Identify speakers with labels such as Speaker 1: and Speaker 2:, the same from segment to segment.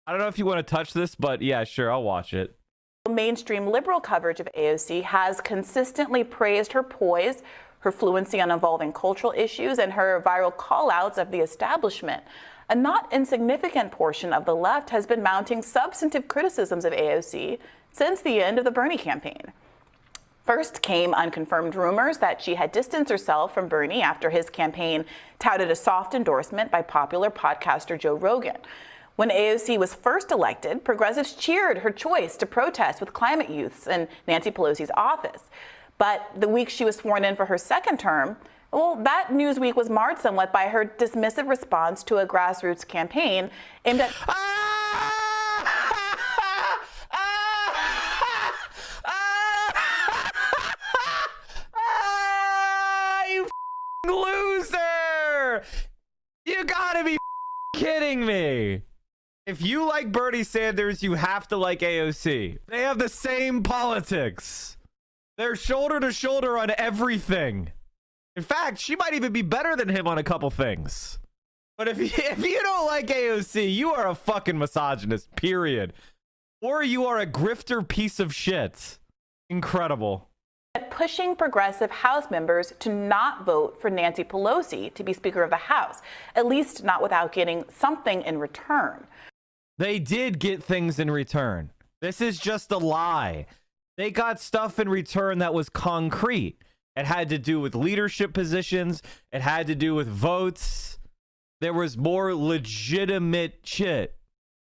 Speaker 1: I don't know if you want to touch this, but yeah, sure, I'll watch it.
Speaker 2: Mainstream liberal coverage of AOC has consistently praised her poise, her fluency on evolving cultural issues, and her viral call-outs of the establishment. A not insignificant portion of the left has been mounting substantive criticisms of AOC since the end of the Bernie campaign. First came unconfirmed rumors that she had distanced herself from Bernie after his campaign touted a soft endorsement by popular podcaster Joe Rogan. When AOC was first elected, progressives cheered her choice to protest with climate youths in Nancy Pelosi's office. But the week she was sworn in for her second term, well, that news week was marred somewhat by her dismissive response to a grassroots campaign aimed at...
Speaker 1: You loser! You gotta be kidding me! If you like Bernie Sanders, you have to like AOC. They have the same politics. They're shoulder to shoulder on everything. In fact, she might even be better than him on a couple things. But if you don't like AOC, you are a fucking misogynist, period. Or you are a grifter piece of shit. Incredible.
Speaker 2: Pushing progressive House members to not vote for Nancy Pelosi to be Speaker of the House, at least not without getting something in return.
Speaker 1: They did get things in return. This is just a lie. They got stuff in return that was concrete. It had to do with leadership positions. It had to do with votes. There was more legitimate shit.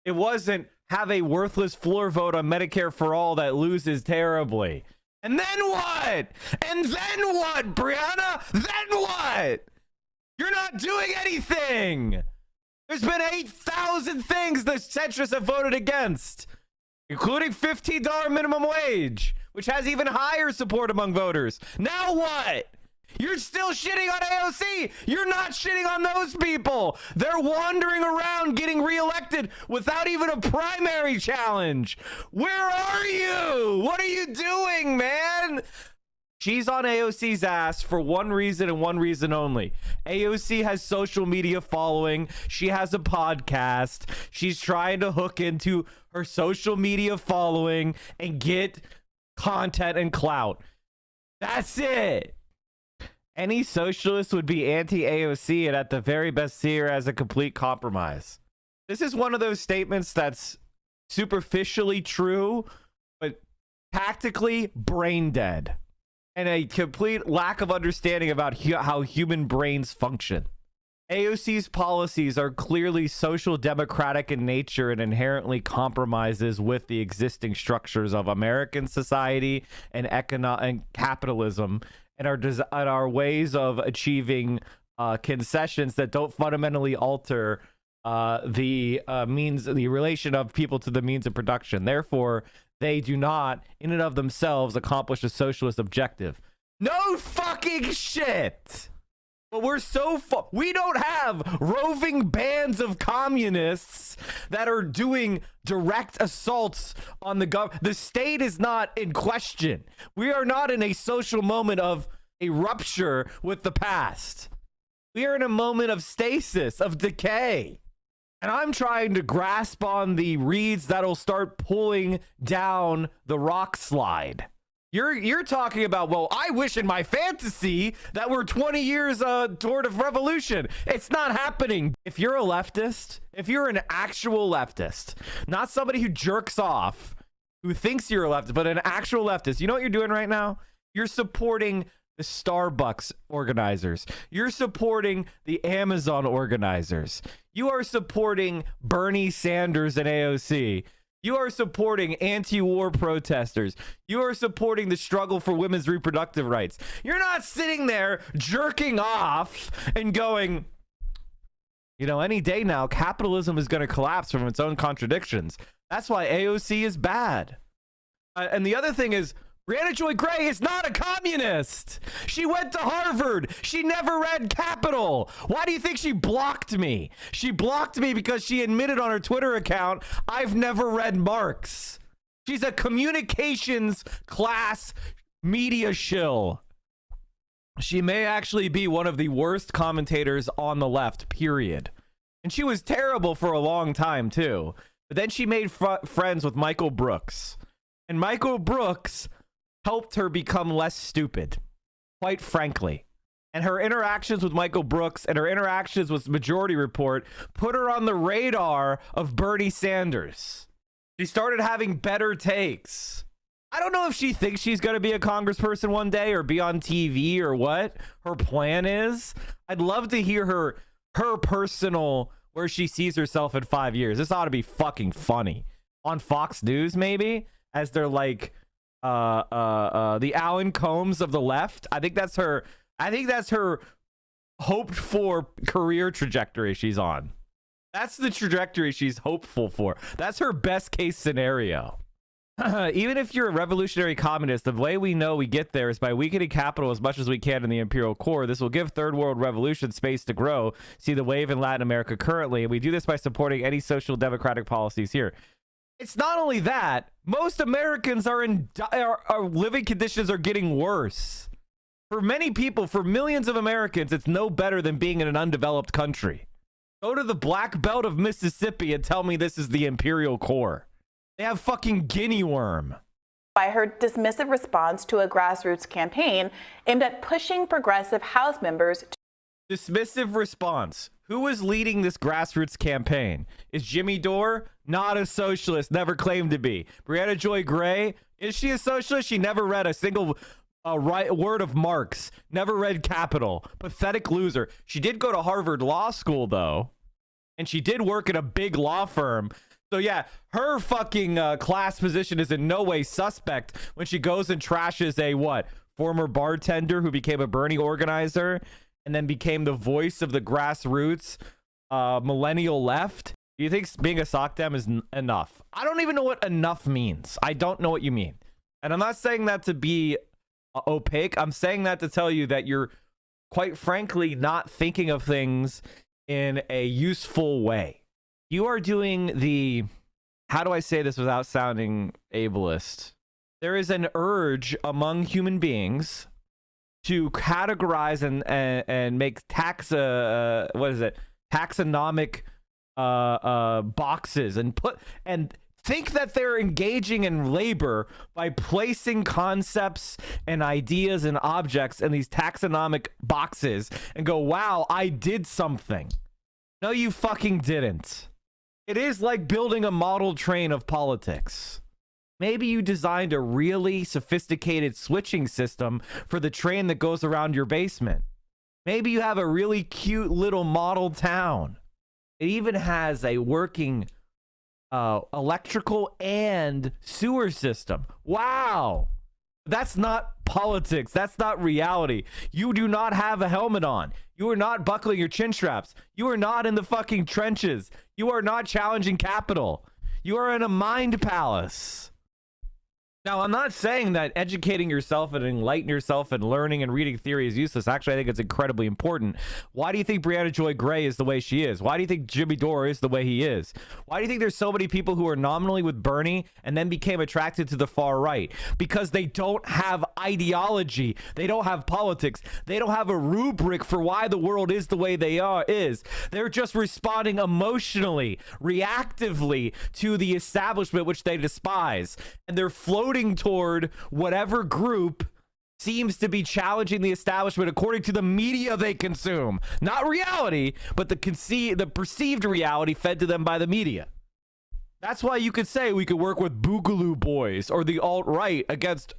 Speaker 1: It wasn't have a worthless floor vote on Medicare for all that loses terribly. And then what? And then what, Briahna? Then what? You're not doing anything. There's been 8,000 things the centrists have voted against, including $15 minimum wage, which has even higher support among voters. Now what? You're still shitting on AOC. You're not shitting on those people. They're wandering around getting reelected without even a primary challenge. Where are you? What are you doing, man? She's on AOC's ass for one reason and one reason only. AOC has social media following. She has a podcast. She's trying to hook into her social media following and get content and clout. That's it. Any socialist would be anti-AOC and at the very best see her as a complete compromise. This is one of those statements that's superficially true, but tactically brain dead. And a complete lack of understanding about how human brains function. AOC's policies are clearly social democratic in nature and inherently compromises with the existing structures of American society and capitalism, and our ways of achieving concessions that don't fundamentally alter the relation of people to the means of production. Therefore, they do not, in and of themselves, accomplish a socialist objective. No fucking shit! But we're so we don't have roving bands of communists that are doing direct assaults on the government. The state is not in question. We are not in a social moment of a rupture with the past. We are in a moment of stasis, of decay. And I'm trying to grasp on the reeds that'll start pulling down the rock slide. You're talking about, well, I wish in my fantasy that we're 20 years toward a revolution. It's not happening. If you're a leftist, if you're an actual leftist, not somebody who jerks off, who thinks you're a leftist, but an actual leftist, you know what you're doing right now? You're supporting the Starbucks organizers. You're supporting the Amazon organizers. You are supporting Bernie Sanders and AOC. You are supporting anti-war protesters. You are supporting the struggle for women's reproductive rights. You're not sitting there jerking off and going, you know, any day now, capitalism is going to collapse from its own contradictions. That's why AOC is bad. And the other thing is, Briahna Joy Gray is not a communist. She went to Harvard. She never read Capital. Why do you think she blocked me? She blocked me because she admitted on her Twitter account, I've never read Marx. She's a communications class media shill. She may actually be one of the worst commentators on the left, period. And she was terrible for a long time, too. But then she made friends with Michael Brooks. And Michael Brooks helped her become less stupid, quite frankly. And her interactions with Michael Brooks and her interactions with Majority Report put her on the radar of Bernie Sanders. She started having better takes. I don't know if she thinks she's going to be a congressperson one day or be on TV or what her plan is. I'd love to hear her personal, where she sees herself in 5 years. This ought to be fucking funny. On Fox News, maybe, as they're like the Alan Combs of the left. I think that's her hoped for career trajectory she's on. That's the trajectory she's hopeful for. That's her best case scenario. Even if you're a revolutionary communist, the way we know we get there is by weakening capital as much as we can in the imperial core. This will give third world revolution space to grow. See the wave in Latin America currently. And we do this by supporting any social democratic policies here. It's not only that. Most Americans are living conditions are getting worse. For many people, for millions of Americans, it's no better than being in an undeveloped country. Go to the black belt of Mississippi and tell me this is the imperial core. They have fucking guinea worm.
Speaker 2: By her dismissive response to a grassroots campaign aimed at pushing progressive House members.
Speaker 1: Dismissive response. Who is leading this grassroots campaign? Is Jimmy Dore? Not a socialist. Never claimed to be. Briahna Joy Gray? Is she a socialist? She never read a single word of Marx. Never read Capital. Pathetic loser. She did go to Harvard Law School, though. And she did work at a big law firm. So yeah, her fucking class position is in no way suspect when she goes and trashes a former bartender who became a Bernie organizer and then became the voice of the grassroots millennial left. Do you think being a SOCDEM is enough? I don't even know what enough means. I don't know what you mean. And I'm not saying that to be opaque. I'm saying that to tell you that you're quite frankly not thinking of things in a useful way. You are doing the, how do I say this without sounding ableist? There is an urge among human beings to categorize and make taxonomic boxes and think that they're engaging in labor by placing concepts and ideas and objects in these taxonomic boxes and go, wow, I did something. No, you fucking didn't. It is like building a model train of politics. Maybe you designed a really sophisticated switching system for the train that goes around your basement. Maybe you have a really cute little model town. It even has a working electrical and sewer system. Wow. That's not politics. That's not reality. You do not have a helmet on. You are not buckling your chin straps. You are not in the fucking trenches. You are not challenging capital. You are in a mind palace. Now, I'm not saying that educating yourself and enlightening yourself and learning and reading theory is useless. Actually, I think it's incredibly important. Why do you think Briahna Joy Gray is the way she is? Why do you think Jimmy Dore is the way he is? Why do you think there's so many people who are nominally with Bernie and then became attracted to the far right? Because they don't have ideology. They don't have politics. They don't have a rubric for why the world is the way they is. They're just responding emotionally, reactively to the establishment, which they despise. And they're floating toward whatever group seems to be challenging the establishment according to the media they consume. Not reality, but the perceived reality fed to them by the media. That's why you could say we could work with Boogaloo Boys or the alt-right against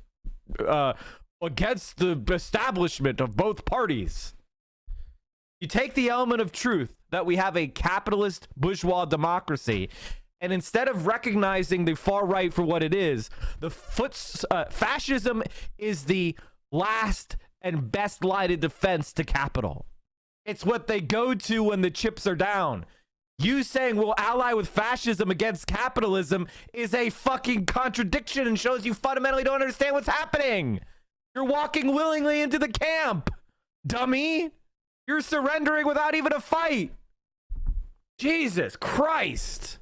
Speaker 1: the establishment of both parties. You take the element of truth that we have a capitalist bourgeois democracy, and instead of recognizing the far right for what it is, fascism is the last and best lighted defense to capital. It's what they go to when the chips are down. You saying we'll ally with fascism against capitalism is a fucking contradiction and shows you fundamentally don't understand what's happening. You're walking willingly into the camp, dummy. You're surrendering without even a fight. Jesus Christ.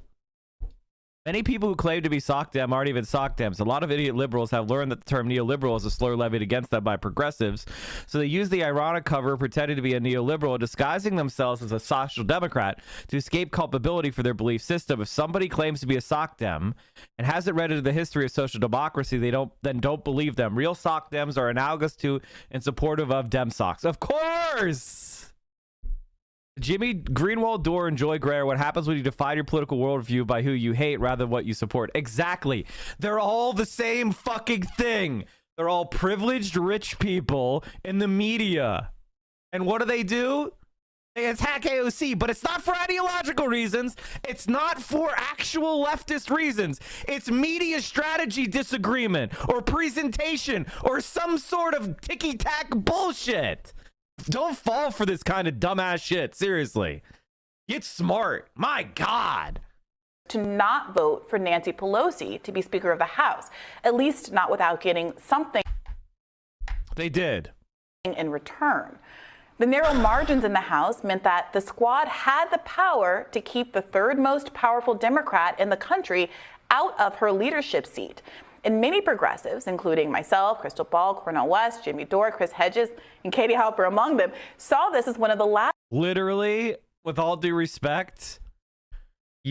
Speaker 1: Many people who claim to be sock dem aren't even sock dems. A lot of idiot liberals have learned that the term neoliberal is a slur levied against them by progressives, so they use the ironic cover pretending to be a neoliberal, disguising themselves as a social democrat to escape culpability for their belief system. If somebody claims to be a sock dem and hasn't read into the history of social democracy, they don't believe them. Real sock dems are analogous to and supportive of dem socks. Of course! Jimmy, Greenwald, Dore, and Joy Gray are what happens when you define your political worldview by who you hate rather than what you support. Exactly. They're all the same fucking thing. They're all privileged rich people in the media. And what do? They attack AOC, but it's not for ideological reasons. It's not for actual leftist reasons. It's media strategy disagreement or presentation or some sort of ticky-tack bullshit. Don't fall for this kind of dumbass shit. Seriously. Get smart. My God.
Speaker 2: To not vote for Nancy Pelosi to be Speaker of the House, at least not without getting something.
Speaker 1: They did.
Speaker 2: In return. The narrow margins in the House meant that the squad had the power to keep the third most powerful Democrat in the country out of her leadership seat. And many progressives, including myself, Crystal Ball, Cornel West, Jimmy Dore, Chris Hedges, and Katie Halper among them, saw this as one of the last.
Speaker 1: Literally, with all due respect,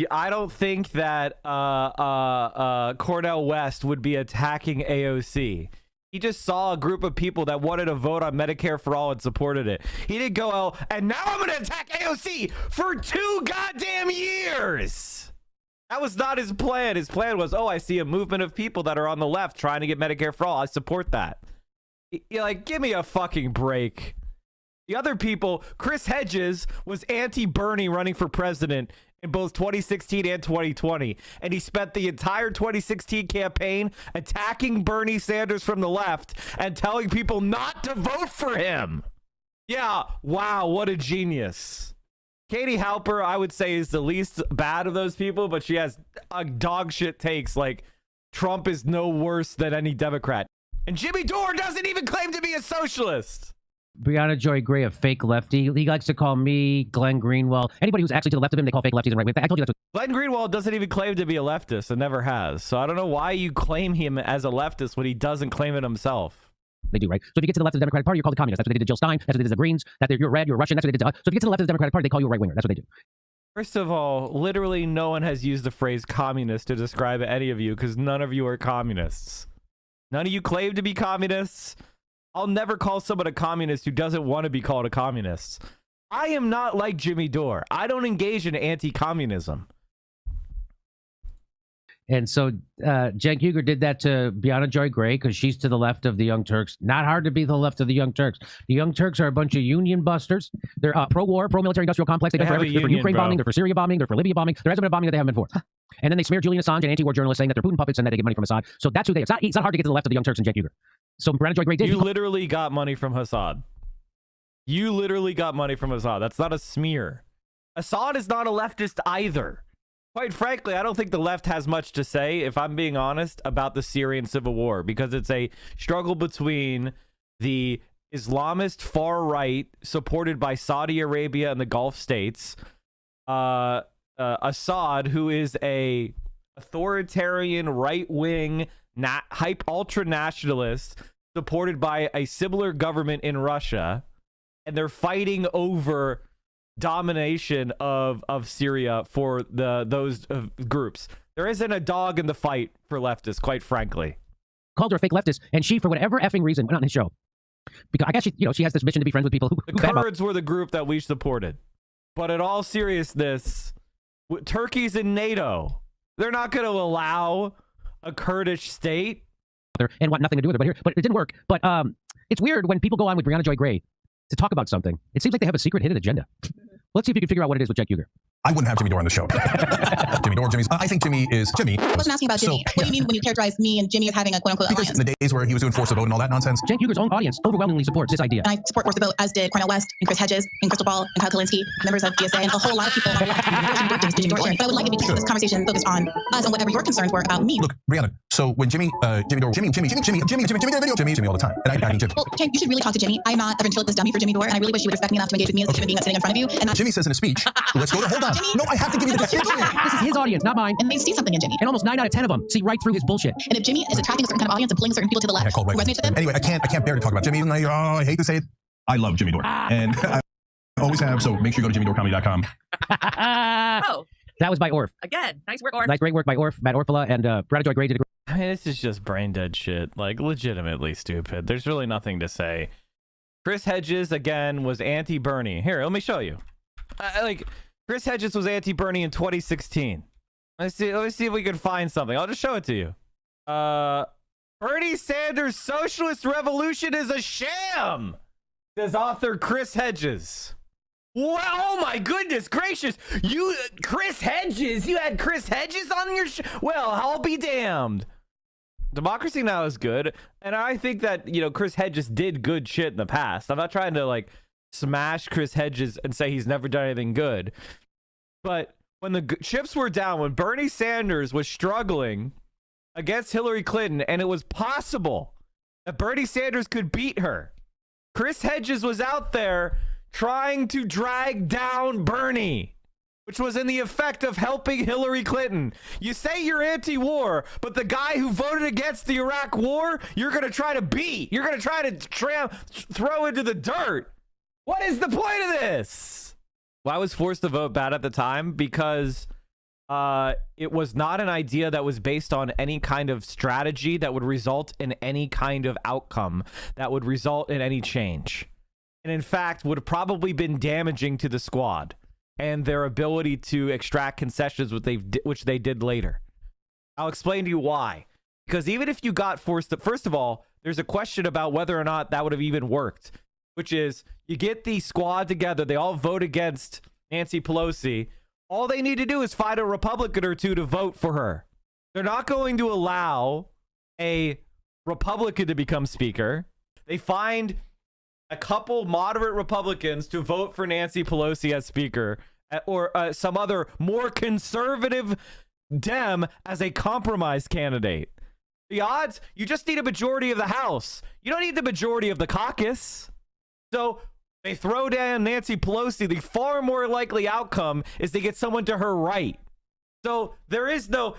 Speaker 1: I don't think that Cornel West would be attacking AOC. He just saw a group of people that wanted to vote on Medicare for all and supported it. He didn't go, oh, and now I'm going to attack AOC for 2 goddamn years. That was not his plan. His plan was, oh, I see a movement of people that are on the left trying to get Medicare for all. I support that. You're like, give me a fucking break. The other people, Chris Hedges was anti-Bernie running for president in both 2016 and 2020. And he spent the entire 2016 campaign attacking Bernie Sanders from the left and telling people not to vote for him. Yeah, wow, what a genius. Katie Halper, I would say, is the least bad of those people, but she has dog shit takes like Trump is no worse than any Democrat. And Jimmy Dore doesn't even claim to be a socialist.
Speaker 3: Briahna Joy Gray, a fake lefty. He likes to call me, Glenn Greenwald. Anybody who's actually to the left of him, they call fake lefties and right wing. I told you that's what
Speaker 1: Glenn Greenwald doesn't even claim to be a leftist and never has. So I don't know why you claim him as a leftist when he doesn't claim it himself.
Speaker 3: they do, right? So if you get to the left of the Democratic Party, you're called a communist. That's what they did to Jill Stein. That's what they did to the Greens. You're red, you're Russian. That's what they did to us. So if you get to the left of the Democratic Party, they call you a right-winger. That's what they do.
Speaker 1: First of all, literally no one has used the phrase communist to describe any of you because none of you are communists. None of you claim to be communists. I'll never call someone a communist who doesn't want to be called a communist. I am not like Jimmy Dore. I don't engage in anti-communism.
Speaker 3: And so Cenk Uygur did that to Briahna Joy Gray because she's to the left of the Young Turks. Not hard to be to the left of the Young Turks. The Young Turks are a bunch of union busters. They're pro-war, pro-military industrial complex. They're for Ukraine bombing. They're for Syria bombing. They're for Libya bombing. There hasn't been a bombing that they haven't been for. And then they smear Julian Assange and anti-war journalists saying that they're Putin puppets and that they get money from Assad. So that's who they are. It's not hard to get to the left of the Young Turks and Cenk Uygur. So Briahna Joy Gray did.
Speaker 1: You literally got money from Assad. You literally got money from Assad. That's not a smear. Assad is not a leftist either. Quite frankly, I don't think the left has much to say, if I'm being honest, about the Syrian civil war, because it's a struggle between the Islamist far right, supported by Saudi Arabia and the Gulf states, Assad, who is a authoritarian right-wing ultra-nationalist, supported by a similar government in Russia, and they're fighting over domination of Syria for those groups. There isn't a dog in the fight for leftists, quite frankly.
Speaker 3: Called her a fake leftist, and she, for whatever effing reason, went on his show. Because I guess she has this mission to be friends with people who
Speaker 1: the Kurds were the group that we supported. But in all seriousness, Turkey's in NATO. They're not going to allow a Kurdish state
Speaker 3: and want nothing to do with it. But it didn't work. But it's weird when people go on with Briahna Joy Gray to talk about something. It seems like they have a secret hidden agenda. Let's see if you can figure out what it is with Cenk Uygur.
Speaker 4: I wouldn't have Jimmy Dore on the show. I think Jimmy is Jimmy.
Speaker 5: I wasn't asking about Jimmy. What do you mean when you characterize me and Jimmy as having a quote-unquote
Speaker 4: because
Speaker 5: alliance?
Speaker 4: in the days where he was doing force the vote and all that nonsense.
Speaker 3: Cenk Uygur's own audience overwhelmingly supports this idea.
Speaker 5: And I support force the vote, as did Cornel West and Chris Hedges and Crystal Ball and Kyle Kalinske, members of GSA, and a whole lot of people on the left. But I would like if we keep this conversation focused on us and whatever your concerns were about me.
Speaker 4: Look, Briahna, so when Jimmy Dore, Jimmy did a video, Jimmy all the time. And I Jimmy.
Speaker 5: Well, Cenk, you should really talk to Jimmy. I'm not a ventriloquist dummy for Jimmy Dore, and I really wish you would respect me enough to engage with me as a human being that's sitting in front of you. And not
Speaker 4: Jimmy says in a speech, let's go to, hold
Speaker 3: job.
Speaker 5: Jimmy,
Speaker 4: No, I have to give you the
Speaker 5: that's your
Speaker 4: description.
Speaker 5: job.
Speaker 3: This is his audience, not mine.
Speaker 5: And they see something in Jimmy.
Speaker 3: And almost 9 out of 10 of them see right through his bullshit.
Speaker 5: And if Jimmy is attracting a certain kind of audience and pulling certain people to the
Speaker 4: I
Speaker 5: left,
Speaker 4: called
Speaker 5: who
Speaker 4: right.
Speaker 5: resonates with them,
Speaker 4: Anyway, I can't bear to talk about Jimmy. And I hate to say it, I love Jimmy Dore, and I always have. So make sure you go to jimmydorecomedy.com.
Speaker 6: Oh,
Speaker 3: That was by Orf.
Speaker 6: again, nice work, Orf.
Speaker 3: Nice, great work by Orf, Matt Orfala, and Briahna Joy Gray did a great.
Speaker 1: I mean, this is just brain dead shit. Like, legitimately stupid. There's really nothing to say. Chris Hedges, again, was anti-Bernie. Here, let me show you. Chris Hedges was anti-Bernie in 2016. Let me see if we can find something. I'll just show it to you. Bernie Sanders' socialist revolution is a sham, says author Chris Hedges. Well, oh my goodness gracious. Chris Hedges, you had Chris Hedges on your well, I'll be damned. Democracy Now! Is good, and I think that, Chris Hedges did good shit in the past. I'm not trying to smash Chris Hedges and say he's never done anything good, but when the chips were down, when Bernie Sanders was struggling against Hillary Clinton, and it was possible that Bernie Sanders could beat her, Chris Hedges was out there trying to drag down Bernie, which was in the effect of helping Hillary Clinton. You say you're anti-war, but the guy who voted against the Iraq war, you're going to try to beat. You're going to try to throw into the dirt. What is the point of this? Well, I was forced to vote bad at the time because it was not an idea that was based on any kind of strategy that would result in any kind of outcome that would result in any change. And in fact, would have probably been damaging to the squad and their ability to extract concessions, which they did later. I'll explain to you why. Because even if you got forced to, first of all, there's a question about whether or not that would have even worked, which is you get the squad together, they all vote against Nancy Pelosi. All they need to do is find a Republican or two to vote for her. They're not going to allow a Republican to become speaker. They find a couple moderate Republicans to vote for Nancy Pelosi as speaker, or some other more conservative Dem as a compromise candidate. The odds, you just need a majority of the House. You don't need the majority of the caucus. So they throw down Nancy Pelosi. The far more likely outcome is they get someone to her right. So there is no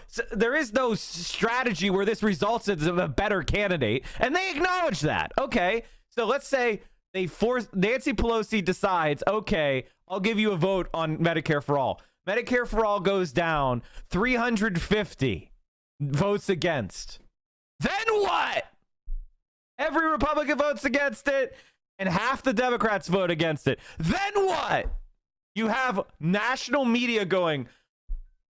Speaker 1: strategy where this results in a better candidate, and they acknowledge that. Okay, so let's say Nancy Pelosi decides, okay, I'll give you a vote on Medicare for All. Medicare for All goes down 350 votes against. Then what? Every Republican votes against it, and half the Democrats vote against it. Then what? You have national media going,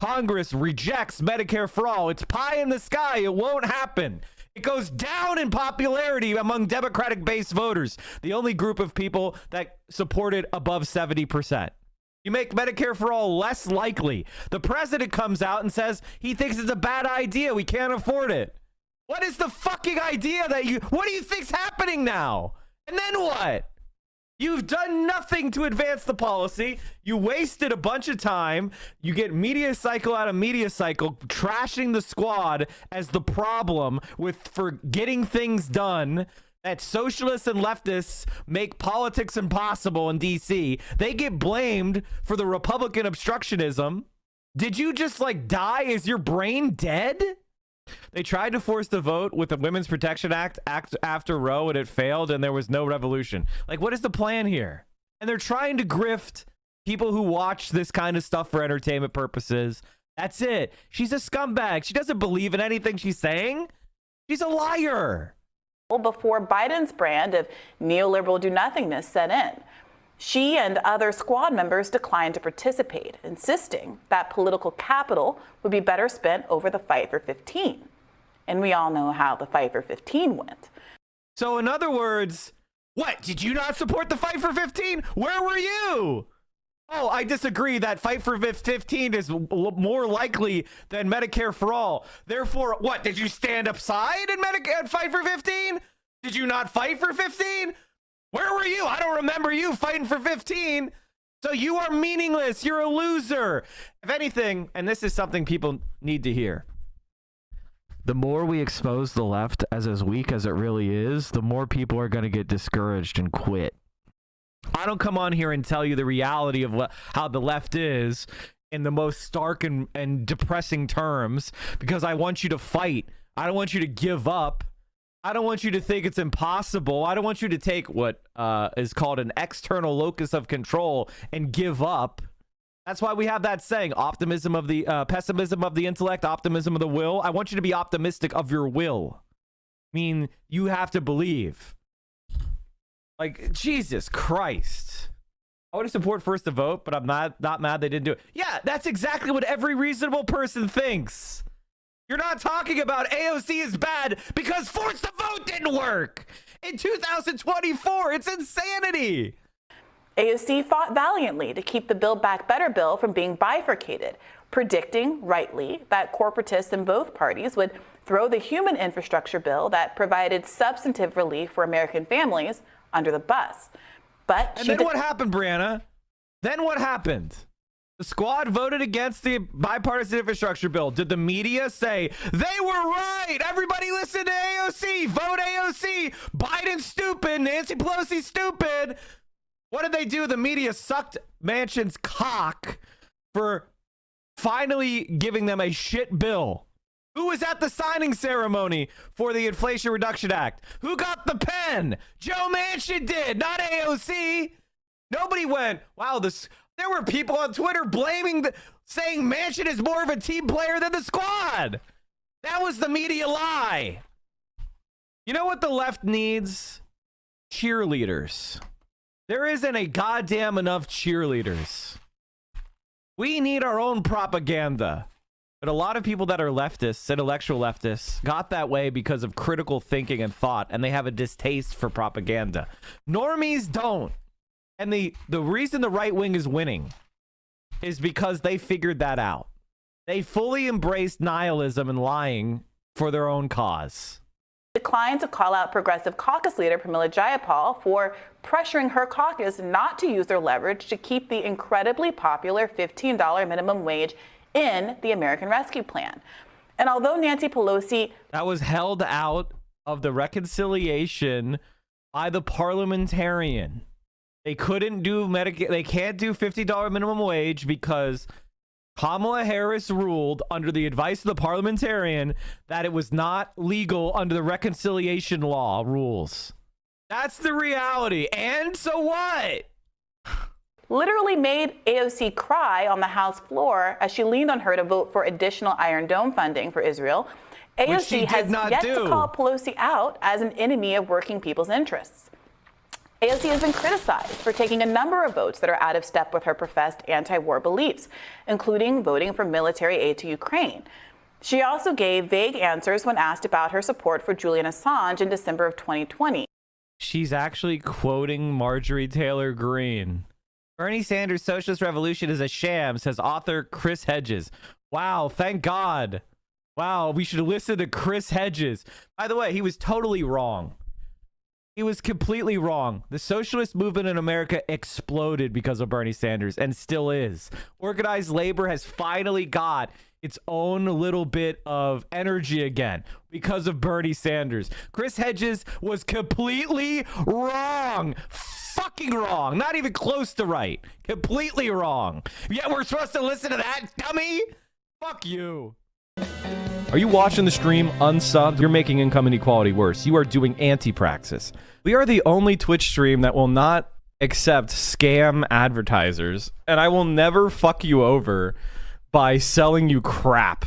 Speaker 1: Congress rejects Medicare for All. It's pie in the sky. It won't happen. It goes down in popularity among Democratic-based voters, the only group of people that supported above 70%. You make Medicare for All less likely. The president comes out and says he thinks it's a bad idea. We can't afford it. What is the fucking idea what do you think's happening now? And then what? You've done nothing to advance the policy. You wasted a bunch of time. You get media cycle out of media cycle, trashing the squad as the problem for getting things done. That socialists and leftists make politics impossible in DC. They get blamed for the Republican obstructionism. Did you just die? Is your brain dead? They tried to force the vote with the Women's Protection Act after Roe, and it failed, and there was no revolution. What is the plan here? And they're trying to grift people who watch this kind of stuff for entertainment purposes. That's it. She's a scumbag. She doesn't believe in anything she's saying. She's a liar.
Speaker 2: Before Biden's brand of neoliberal do-nothingness set in, she and other squad members declined to participate, insisting that political capital would be better spent over the fight for 15. And we all know how the fight for 15 went.
Speaker 1: So in other words, what? Did you not support the fight for 15? Where were you? Oh, I disagree that fight for 15 is more likely than Medicare for All. Therefore, what? Did you stand aside in Medicare fight for 15? Did you not fight for 15? Where were you? I don't remember you fighting for 15. So you are meaningless. You're a loser. If anything, and this is something people need to hear, the more we expose the left as weak as it really is, the more people are going to get discouraged and quit. I don't come on here and tell you the reality of how the left is. in the most stark and depressing terms because I want you to fight. I don't want you to give up. I don't want you to think it's impossible. I don't want you to take what is called an external locus of control and give up. That's why we have that saying, optimism of the pessimism of the intellect, optimism of the will. I want you to be optimistic of your will. I mean, you have to believe. Like, Jesus Christ. I would support First to Vote, but I'm not mad they didn't do it. Yeah, that's exactly what every reasonable person thinks. You're not talking about AOC is bad because Force to Vote didn't work in 2024. It's insanity.
Speaker 2: AOC fought valiantly to keep the Build Back Better bill from being bifurcated, predicting, rightly, that corporatists in both parties would throw the human infrastructure bill that provided substantive relief for American families under the bus. But
Speaker 1: and then what happened, Briahna? Then what happened? The squad voted against the bipartisan infrastructure bill. Did the media say, they were right? Everybody listen to AOC. Vote AOC. Biden's stupid. Nancy Pelosi stupid. What did they do? The media sucked Manchin's cock for finally giving them a shit bill. Who was at the signing ceremony for the Inflation Reduction Act? Who got the pen? Joe Manchin did, not AOC. Nobody went, wow, this. There were people on Twitter saying Manchin is more of a team player than the squad. That was the media lie. You know what the left needs? Cheerleaders. There isn't a goddamn enough cheerleaders. We need our own propaganda. But a lot of people that are leftists, intellectual leftists, got that way because of critical thinking and thought, and they have a distaste for propaganda. Normies don't. And the reason the right wing is winning is because they figured that out. They fully embraced nihilism and lying for their own cause.
Speaker 2: Declined to call out Progressive Caucus leader Pramila Jayapal for pressuring her caucus not to use their leverage to keep the incredibly popular $15 minimum wage in the American Rescue Plan. And although Nancy Pelosi...
Speaker 1: That was held out of the reconciliation by the parliamentarian. They couldn't do they can't do $50 minimum wage because Kamala Harris ruled under the advice of the parliamentarian that it was not legal under the reconciliation law rules. That's the reality. And so what?
Speaker 2: Literally made AOC cry on the House floor as she leaned on her to vote for additional Iron Dome funding for Israel. AOC has yet to call Pelosi out as an enemy of working people's interests. AOC has been criticized for taking a number of votes that are out of step with her professed anti-war beliefs, including voting for military aid to Ukraine. She also gave vague answers when asked about her support for Julian Assange in December of 2020.
Speaker 1: She's actually quoting Marjorie Taylor Greene. Bernie Sanders' socialist revolution is a sham, says author Chris Hedges. Wow, thank God. Wow, we should listen to Chris Hedges. By the way, he was totally wrong. He was completely wrong. The socialist movement in America exploded because of Bernie Sanders and still is. Organized labor has finally got its own little bit of energy again because of Bernie Sanders. Chris Hedges was completely wrong. Fucking wrong. Not even close to right. Completely wrong. Yet we're supposed to listen to that, dummy? Fuck you. Are you watching the stream unsubbed? You're making income inequality worse. You are doing anti-praxis. We are the only Twitch stream that will not accept scam advertisers, and I will never fuck you over by selling you crap.